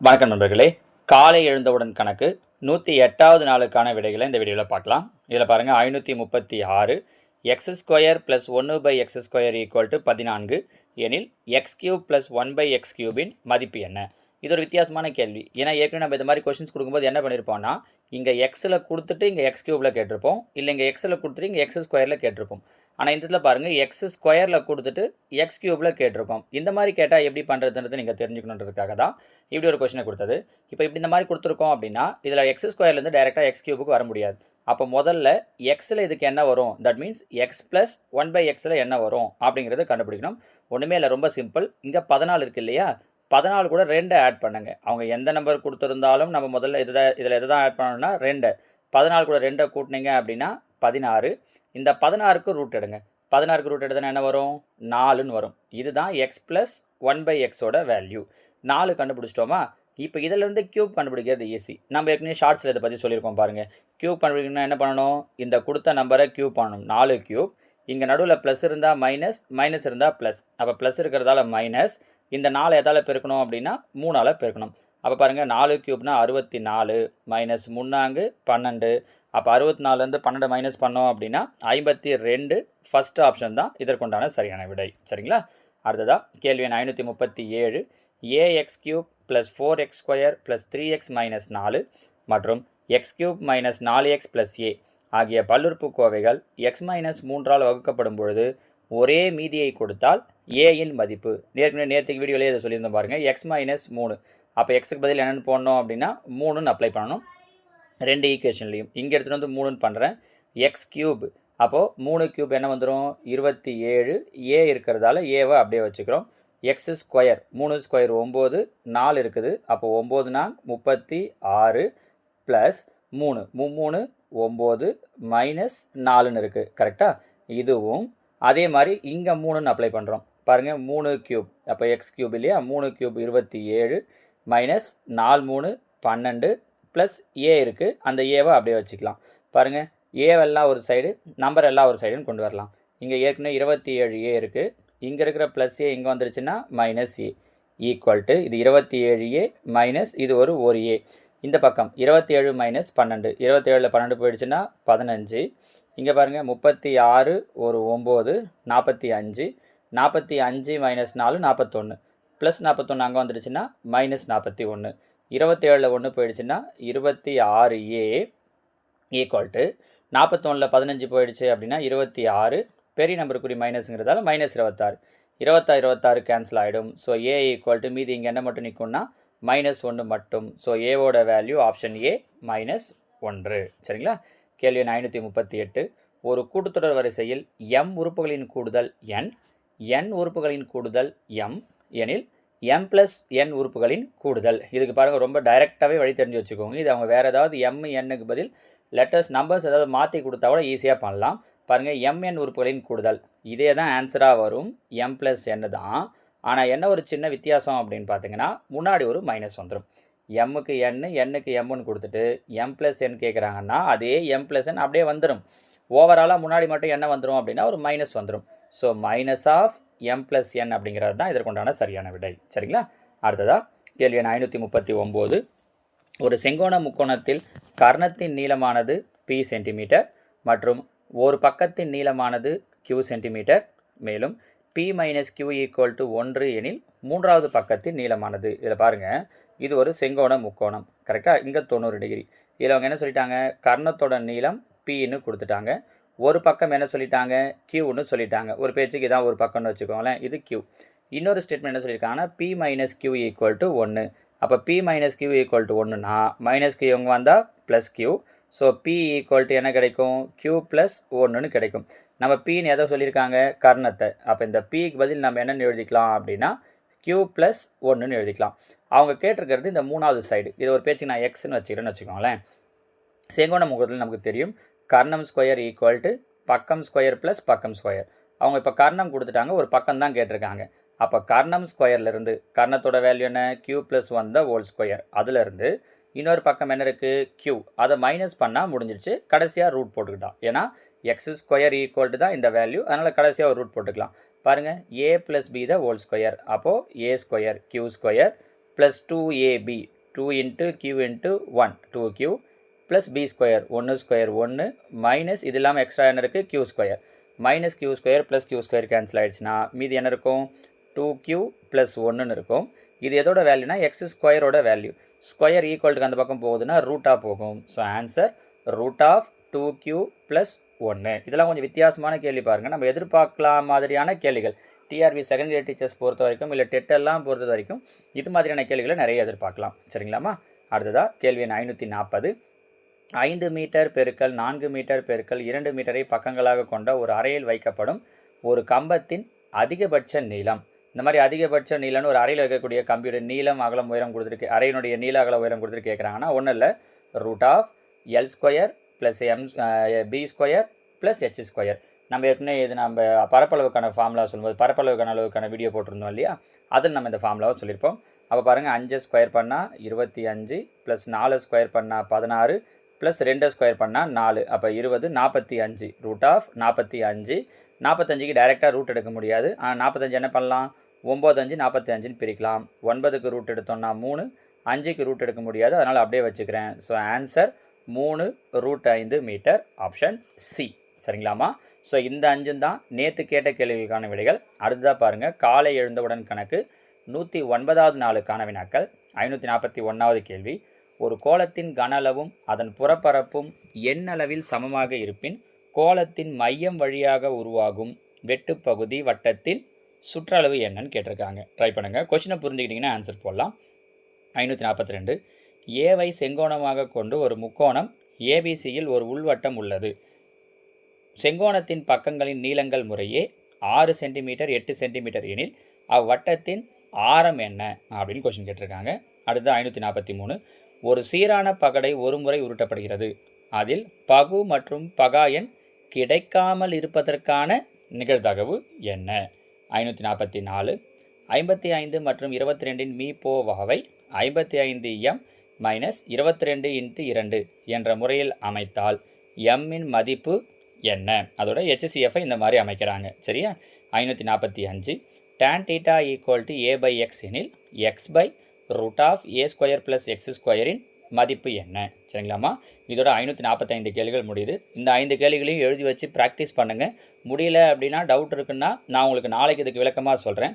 வணக்கம் நண்பர்களே. காலை எழுந்தவுடன் கணக்கு 108வது நாளுக்கான விடைகளை இந்த வீடியோவில் பார்க்கலாம். இதில் பாருங்கள் 536 X square plus 1/x square equal to 14 எனில் எக்ஸ் கியூப் ப்ளஸ் 1/x கியூபின் மதிப்பு என்ன? இது ஒரு வித்தியாசமான கேள்வி. ஏன்னா ஏற்கனவே நம்ம இந்த மாதிரி கொஸ்டின்ஸ் கொடுக்கும்போது என்ன பண்ணியிருப்போம்னா, இங்கே எக்ஸில் கொடுத்துட்டு இங்கே எக்ஸ் கியூபில் கேட்டிருப்போம், இல்லை இங்கே எக்ஸில் கொடுத்துட்டு இங்கே எக்ஸ் ஸ்கொயரில் கேட்டிருப்போம். ஆனால் இந்த இதில் பாருங்கள் எக்ஸ் ஸ்கொயரில் கொடுத்துட்டு எக்ஸ் கியூபில் கேட்டிருக்கோம். இந்த மாதிரி கேட்டால் எப்படி பண்ணுறதுன்றது நீங்கள் தெரிஞ்சுக்கணுன்றதுக்காக தான் இப்படி ஒரு கொஸ்டினை கொடுத்தது. இப்போ இப்படி இந்த மாதிரி கொடுத்துருக்கோம் அப்படின்னா இதில் எக்ஸ் ஸ்கொயர்லேருந்து டைரெக்டாக எக்ஸ் கியூபுக்கு வர முடியாது. அப்போ முதல்ல எக்ஸில் இதுக்கு என்ன வரும், தட் மீன்ஸ் எக்ஸ் ப்ளஸ் 1/xல் என்ன வரும் அப்படிங்கிறத கண்டுபிடிக்கணும். ஒன்றுமே இல்லை, ரொம்ப சிம்பிள். இங்கே 14 இருக்குது இல்லையா, 14 கூட 2 ஆட் பண்ணுங்க. அவங்க எந்த நம்பர் கொடுத்துருந்தாலும் நம்ம முதல்ல இதில் எதை தான் ஆட் பண்ணணும்னா 2. 14 கூட 2 கூட்டினீங்க அப்படின்னா 16. இந்த 16க்கு ரூட் எடுங்க. 16க்கு ரூட் எடுத்தனா என்ன வரும், 4ன்னு வரும். இதுதான் எக்ஸ் ப்ளஸ் 1/xோட வேல்யூ. 4 கண்டுபிடிச்சிட்டோமா? இப்போ இதிலேருந்து க்யூப் கண்டுபிடிக்கிறது ஈஸி. நம்ம ஏற்கனவே ஷார்ட்ஸில் இதை பற்றி சொல்லியிருக்கோம் பாருங்கள். க்யூப் கண்டுபிடிக்கணும்னா என்ன பண்ணணும், இந்த கொடுத்த நம்பரை க்யூப் பண்ணணும். 4 க்யூப். இங்கே நடுவில் ப்ளஸ் இருந்தால் மைனஸ், மைனஸ் இருந்தால் ப்ளஸ். அப்போ ப்ளஸ் இருக்கிறதால மைனஸ். இந்த 4 எதால் பெருக்கணும் அப்படின்னா 3ஆல் பெருக்கணும். அப்போ பாருங்கள் 4 க்யூப்னா 64 மைனஸ் 3 12. அப்போ 64லேருந்து 12 மைனஸ் பண்ணோம் அப்படின்னா 52. ஃபஸ்ட் ஆப்ஷன் தான் இதற்குண்டான சரியான விடை. சரிங்களா? அடுத்ததாக கேள்வி எண் 537 a x cube plus 4x square plus 3x minus 4 மற்றும் x cube minus 4x plus a ஆகிய பல்லுறுப்புக்கோவைகள் எக்ஸ் மைனஸ் 3ஆல் வகுக்கப்படும் பொழுது ஒரே மீதியை கொடுத்தால் ஏயின் மதிப்பு. நேற்றுக்கு வீடியோலேயே இதை சொல்லியிருந்தோம் பாருங்கள். X minus 3. அப்போ எக்ஸுக்கு பதில் என்னென்னு போடணும் அப்படின்னா 3ன்னு அப்ளை பண்ணணும். 2 ஈக்குவேஷன்லையும் இங்கே எடுத்துகிட்டு வந்து 3ன்னு பண்ணுறேன். எக்ஸ் கியூப், அப்போது 3 க்யூப் என்ன வந்துடும், 27. ஏ இருக்கிறதால ஏவை அப்படியே வச்சுக்கிறோம். எக்ஸ் ஸ்கொயர் 3 ஸ்கொயர் 9, 4 இருக்குது. அப்போது 9 36 ப்ளஸ் 3 3 9 மைனஸ் 4ன்னு இருக்குது. கரெக்டாக? இதுவும் அதே மாதிரி இங்கே 3ன்னு அப்ளை பண்ணுறோம் பாருங்கள். 3 க்யூப், அப்போ எக்ஸ் க்யூப் இல்லையா, 3 க்யூப் 27 மைனஸ் 4 3 12 ப்ளஸ் ஏ இருக்குது. அந்த ஏவை அப்படியே வச்சுக்கலாம். பாருங்கள், ஏவெல்லாம் ஒரு சைடு, நம்பர் எல்லாம் ஒரு சைடுன்னு கொண்டு வரலாம். இங்கே ஏற்கனவே 27 ஏ இருக்குது. இங்கே இருக்கிற ப்ளஸ் ஏ இங்கே வந்துருச்சுன்னா மைனஸ் ஏ ஈக்குவல் டு இது 27 ஏ மைனஸ் இது ஒரு ஏ. இந்த பக்கம் 27 மைனஸ் 12, 27ல் 12 போயிடுச்சுன்னா 15. இங்கே பாருங்கள் 36 ஒரு 9 45. 45 மைனஸ் 4 41 ப்ளஸ் 41 அங்கே வந்துடுச்சுன்னா மைனஸ் 41. 27ல் 1 போயிடுச்சுன்னா 26 ஏ ஈக்குவல் டு 41ல் 15 போயிடுச்சு அப்படின்னா 26. பெரிய நம்பருக்குரிய மைனஸுங்கிறதால மைனஸ் 26. 26 கேன்சல் ஆகிடும். ஸோ ஏ ஈக்குவல் டு மீதி இங்கே என்ன மட்டும் நிற்கும்னா -1 மட்டும். ஸோ ஏவோட வேல்யூ ஆப்ஷன் ஏ -1. சரிங்களா? கேள்வி 538 ஒரு கூட்டுத்தொடர் வரிசையில் m உறுப்புகளின் கூடுதல் n உறுப்புகளின் கூடுதல் m எனில் m + n உறுப்புகளின் கூடுதல். இதுக்கு பாருங்கள், ரொம்ப டைரெக்டாகவே வழி தெரிஞ்சு வச்சுக்கோங்க. இது அவங்க வேறு ஏதாவது n பதில் லெட்டர்ஸ் நம்பர்ஸ் ஏதாவது மாற்றி கொடுத்தா கூட ஈஸியாக பண்ணலாம். பாருங்கள், mn உறுப்புகளின் கூடுதல் இதே தான் ஆன்சராக வரும். m + n தான். ஆனால் என்ன ஒரு சின்ன வித்தியாசம் அப்படின்னு பார்த்தீங்கன்னா முன்னாடி ஒரு மைனஸ் வந்துடும். எம்முக்கு n mன்னு கொடுத்துட்டு m + n கேட்குறாங்கன்னா அதே m + n அப்படியே வந்துடும். ஓவராலாக முன்னாடி மட்டும் என்ன வந்துடும் அப்படின்னா ஒரு மைனஸ் வந்துடும். So minus of m + n அப்படிங்கிறது தான் இதற்குண்டான சரியான விடை. சரிங்களா? அடுத்ததாக கேள்வி எண் 539 ஒரு செங்கோண முக்கோணத்தில் கர்ணத்தின் நீளமானது p சென்டிமீட்டர் மற்றும் ஒரு பக்கத்தின் நீளமானது q சென்டிமீட்டர். மேலும் p - q = 1 எனில் மூன்றாவது பக்கத்தின் நீளமானது. இதில் பாருங்கள், இது ஒரு செங்கோண முக்கோணம். கரெக்டாக? இங்கே 90 டிகிரி. இதில் அவங்க என்ன சொல்லிட்டாங்க, கர்ணத்தோட நீளம் pன்னு கொடுத்துட்டாங்க. ஒரு பக்கம் என்ன சொல்லிட்டாங்க, க்யூன்னு சொல்லிட்டாங்க. ஒரு பேச்சுக்கு இதான் ஒரு பக்கம்னு வச்சுக்கோங்களேன். இது க்யூ. இன்னொரு ஸ்டேட்மெண்ட் என்ன சொல்லியிருக்காங்கன்னா p - q = 1. அப்போ p - q = 1னா -q இவங்க வந்தால் +q. ஸோ p = என்ன கிடைக்கும், q + 1ன்னு கிடைக்கும். நம்ம pன்னு எதை சொல்லியிருக்காங்க, கர்ணத்தை. அப்போ இந்த pக்கு பதில் நம்ம என்னென்னு எழுதிக்கலாம் அப்படின்னா q + 1ன்னு எழுதிக்கலாம். அவங்க கேட்டிருக்கிறது இந்த மூணாவது சைடு. இது ஒரு பேச்சுக்கு நான் எக்ஸ்ன்னு வச்சுக்கிறேன்னு வச்சுக்கோங்களேன். செங்கோண முக்கோணத்தில் நமக்கு தெரியும் கர்ணம் ஸ்கொயர் = பக்கம் ஸ்கொயர் ப்ளஸ் பக்கம் ஸ்கொயர். அவங்க இப்போ கர்ணம் கொடுத்துட்டாங்க, ஒரு பக்கம் தான் கேட்டிருக்காங்க. அப்போ கர்ணம் ஸ்கொயர்லேருந்து கர்ணத்தோட வேல்யூ என்ன, q + 1 த ஹோல் ஸ்கொயர். அதுலேருந்து இன்னொரு பக்கம் என்ன இருக்குது, q. அதை மைனஸ் பண்ணால் முடிஞ்சிடுச்சு. கடைசியாக ரூட் போட்டுக்கிட்டோம். ஏன்னா எக்ஸ் ஸ்கொயர் ஈக்குவல் தான் இந்த வேல்யூ. அதனால் கடைசியாக ஒரு ரூட் போட்டுக்கலாம். பாருங்கள், a + b the whole square. அப்போது a² q² plus 2ab 2 into q into 1 2q plus b square 1 square 1 minus இது இல்லாமல் எக்ஸ்ட்ரா என்ன இருக்குது q square minus q square plus q square cancel ஆகிடுச்சுன்னா மீதி என்ன இருக்கும் 2q ப்ளஸ் 1ன்னு இருக்கும். இது எதோட வேல்யூனா எக்ஸ் ஸ்கொயரோட வேல்யூ. ஸ்கொயர் ஈக்குவல்ட்டுக்கு அந்த பக்கம் போகுதுன்னா ரூட்டாக போகும். So answer root of 2q plus 1. இதெல்லாம் கொஞ்சம் வித்தியாசமான கேள்வி பாருங்கள். நம்ம எதிர்பார்க்கலாம் மாதிரியான கேள்விகள் டிஆர்பி செகண்ட் இயர் டீச்சர்ஸ் பொறுத்த வரைக்கும் இல்லை டெட்டெல்லாம் பொறுத்த வரைக்கும் இது மாதிரியான கேள்விகளை நிறைய எதிர்பார்க்கலாம். சரிங்களாம்மா? அடுத்ததாக கேள்வி எண் 540. 5 மீட்டர் பெருக்கல் 4 மீட்டர் பெருக்கல் 2 மீட்டரை பக்கங்களாக கொண்ட ஒரு அறையில் வைக்கப்படும் ஒரு கம்பத்தின் அதிகபட்ச நீளம். இந்த மாதிரி அதிகபட்ச நீளம்னு ஒரு அறையில் வைக்கக்கூடிய கம்பியோட நீளம் அகலம் உயரம் கொடுத்துருக்கு, அறையினுடைய நீள அகல உயரம் கொடுத்துட்டு கேட்குறாங்கன்னா ஒன்றும் இல்லை, root of L square plus P square plus H square. நம்ம ஏற்கனவே இது நம்ம பரப்பளவுக்கான ஃபார்முலா சொல்லும்போது பரப்பளவுக்கான அளவுக்கான வீடியோ போட்டிருந்தோம் இல்லையா, அதில் நம்ம இந்த ஃபார்முலாவை சொல்லியிருப்போம். அப்போ பாருங்கள் 5 ஸ்கொயர் பண்ணால் 25 ப்ளஸ் 4 ஸ்கொயர் பண்ணால் 16 ப்ளஸ் 2 ஸ்கொயர் பண்ணால் 4, அப்போ 20 45 ரூட் ஆஃப் 45. 45க்கு டைரெக்டாக ரூட் எடுக்க முடியாது. ஆனால் 45 என்ன பண்ணலாம், 9 5 45ன்னு பிரிக்கலாம். 9க்கு ரூட் எடுத்தோம்னா 3, 5க்கு ரூட் எடுக்க முடியாது, அதனால் அப்படியே வச்சுக்கிறேன். So answer 3 root 5 metre, option C. சரிங்களாம்மா? ஸோ இந்த 5 தான் நேற்று கேட்ட கேள்விகளுக்கான விடைகள். அடுத்ததாக பாருங்கள், காலை எழுந்தவுடன் கணக்கு 109வது நாளுக்கான வினாக்கள். 541வது கேள்வி, ஒரு கோளத்தின் கன அளவும் அதன் புறப்பரப்பும் எண்ணளவில் சமமாக இருப்பின் கோளத்தின் மையம் வழியாக உருவாகும் வெட்டுப்பகுதி வட்டத்தின் சுற்றளவு என்னன்னு கேட்டிருக்காங்க. ட்ரை பண்ணுங்கள். கொஷினை புரிஞ்சுக்கிட்டிங்கன்னா ஆன்சர் போடலாம். 542, ஏவை செங்கோணமாக கொண்டு ஒரு முக்கோணம் ஏபிசியில் ஒரு உள்வட்டம் உள்ளது. செங்கோணத்தின் பக்கங்களின் நீளங்கள் முறையே 6 சென்டிமீட்டர் 8 சென்டிமீட்டர் எனில் அவ்வட்டத்தின் ஆரம் என்ன அப்படின்னு கொஷின் கேட்டிருக்காங்க. அடுத்து 543, ஒரு சீரான பகடை ஒரு முறை உருட்டப்படுகிறது. அதில் பகு மற்றும் பகா எண் கிடைக்காமல் இருப்பதற்கான நிகழ்தகவு என்ன? 544, 55 மற்றும் 22இன் மீபோவாவை 55m மைனஸ் 22 × 2 என்ற முறையில் அமைத்தால் எம்மின் மதிப்பு என்ன? அதோட HCFஐ இந்த மாதிரி அமைக்கிறாங்க. சரியா? 545, tan θ = a/x எனில் x/ரூட் of a square plus x ஸ்கொயரின் மதிப்பு என்ன? சரிங்களாம்மா? இதோட 545 கேள்விகள் முடியுது. இந்த 5 கேள்விகளையும் எழுதி வச்சு ப்ராக்டிஸ் பண்ணுங்கள். முடியல அப்படின்னா டவுட் இருக்குன்னா நான் உங்களுக்கு நாளைக்கு இதுக்கு விளக்கமாக சொல்கிறேன்.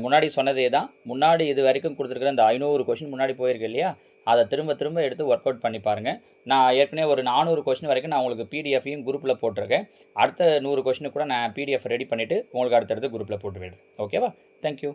முன்னாடி சொன்னதே தான். முன்னாடி இது வரைக்கும் கொடுத்துருக்குற இந்த 500 கொஷின் முன்னாடி போயிருக்கு இல்லையா, அதை திரும்ப திரும்ப எடுத்து ஒர்க் அவுட் பண்ணி பாருங்கள். நான் ஏற்கனவே ஒரு 400 கொஷின் வரைக்கும் நான் உங்களுக்கு பிடிஎஃபையும் குரூப்பில் போட்டிருக்கேன். அடுத்த 100 கொஷினுக்கு கூட நான் பிடிஎஃப் ரெடி பண்ணிவிட்டு உங்களுக்கு அடுத்தடுத்து குரூப்பில் போட்டு விடுறேன். ஓகேவா? தேங்க்யூ.